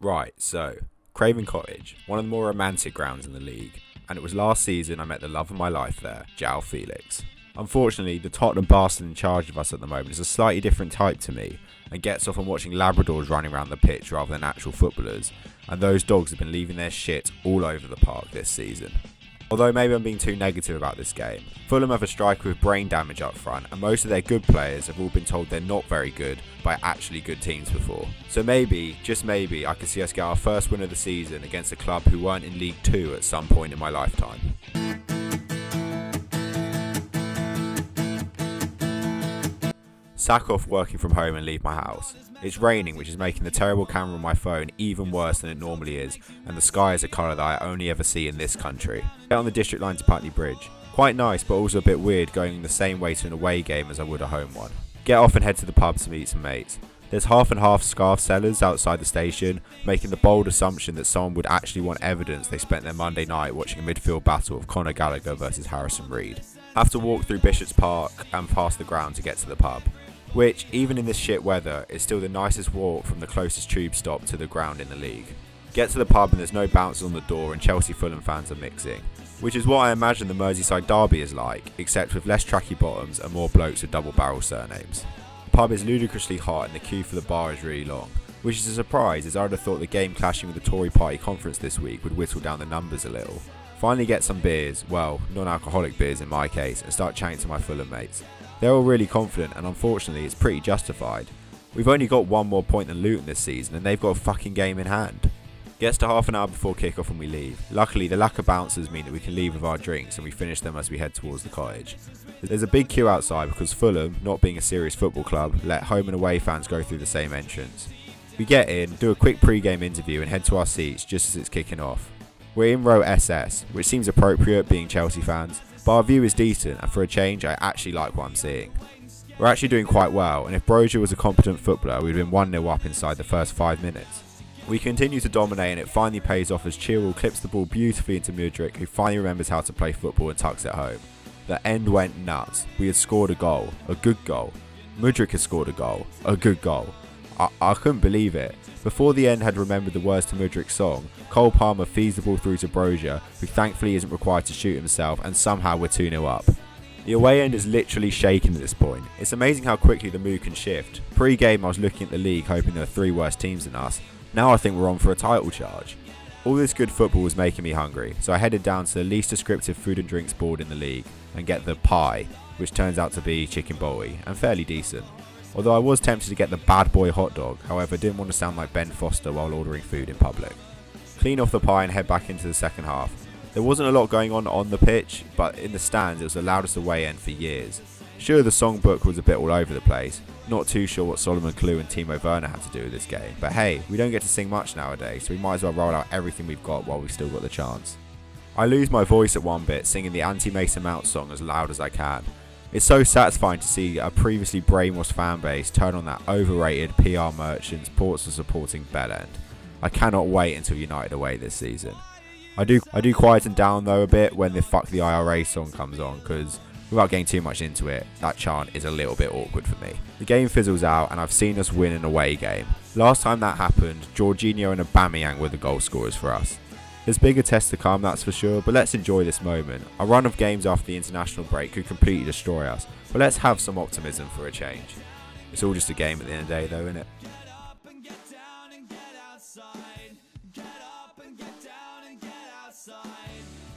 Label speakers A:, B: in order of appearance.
A: Right, so, Craven Cottage, one of the more romantic grounds in the league, and it was last season I met the love of my life there, João Felix. Unfortunately, the Tottenham bastard in charge of us at the moment is a slightly different type to me, and gets off on watching Labradors running around the pitch rather than actual footballers, and those dogs have been leaving their shit all over the park this season. Although maybe I'm being too negative about this game, Fulham have a striker with brain damage up front, and most of their good players have all been told they're not very good by actually good teams before. So maybe, just maybe, I could see us get our first win of the season against a club who weren't in League 2 at some point in my lifetime. Sack off working from home and leave my house. It's raining, which is making the terrible camera on my phone even worse than it normally is, and the sky is a colour that I only ever see in this country. Get on the district line to Putney Bridge. Quite nice, but also a bit weird going the same way to an away game as I would a home one. Get off and head to the pub to meet some mates. There's half and half scarf sellers outside the station, making the bold assumption that someone would actually want evidence they spent their Monday night watching a midfield battle of Conor Gallagher versus Harrison Reed. Have to walk through Bishop's Park and past the ground to get to the pub, which, even in this shit weather, is still the nicest walk from the closest tube stop to the ground in the league. Get to the pub and there's no bouncers on the door and Chelsea Fulham fans are mixing, which is what I imagine the Merseyside derby is like, except with less tracky bottoms and more blokes with double barrel surnames. The pub is ludicrously hot and the queue for the bar is really long, which is a surprise as I would have thought the game clashing with the Tory party conference this week would whittle down the numbers a little. Finally get some beers, well, non-alcoholic beers in my case, and start chatting to my Fulham mates. They're all really confident and unfortunately it's pretty justified. We've only got one more point than Luton this season and they've got a fucking game in hand. Gets to half an hour before kick-off and we leave. Luckily the lack of bouncers mean that we can leave with our drinks and we finish them as we head towards the cottage. There's a big queue outside because Fulham, not being a serious football club, let home and away fans go through the same entrance. We get in, do a quick pre-game interview and head to our seats just as it's kicking off. We're in row SS, which seems appropriate being Chelsea fans, but our view is decent and for a change I actually like what I'm seeing. We're actually doing quite well, and if Brozier was a competent footballer we'd been 1-0 up inside the first 5 minutes. We continue to dominate and it finally pays off as Chilwell clips the ball beautifully into Mudryk, who finally remembers how to play football and tucks it home. The end went nuts. We had scored a goal, a good goal. Mudryk had scored a goal, a good goal. I couldn't believe it. Before the end had remembered the words to Mudryk's song, Cole Palmer feeds the ball through to Brozier, who thankfully isn't required to shoot himself, and somehow we're 2-0 up. The away end is literally shaking at this point. It's amazing how quickly the mood can shift. Pre-game I was looking at the league hoping there were 3 worse teams than us. Now I think we're on for a title charge. All this good football was making me hungry, so I headed down to the least descriptive food and drinks board in the league and get the pie, which turns out to be chicken bowie, and fairly decent. Although I was tempted to get the bad boy hot dog, however didn't want to sound like Ben Foster while ordering food in public. Clean off the pie and head back into the second half. There wasn't a lot going on the pitch, but in the stands it was the loudest away end for years. Sure, the songbook was a bit all over the place, not too sure what Solomon Klou and Timo Werner had to do with this game, but hey, we don't get to sing much nowadays, so we might as well roll out everything we've got while we've still got the chance. I lose my voice at one bit singing the anti-Mason Mount song as loud as I can. It's so satisfying to see a previously brainwashed fanbase turn on that overrated PR merchants Portsmouth supporting bellend. I cannot wait until United away this season. I do quieten down though a bit when the Fuck the IRA song comes on, because without getting too much into it, that chant is a little bit awkward for me. The game fizzles out and I've seen us win an away game. Last time that happened, Jorginho and Aubameyang were the goal scorers for us. There's bigger tests to come, that's for sure, but let's enjoy this moment. A run of games after the international break could completely destroy us, but let's have some optimism for a change. It's all just a game at the end of the day though, isn't it?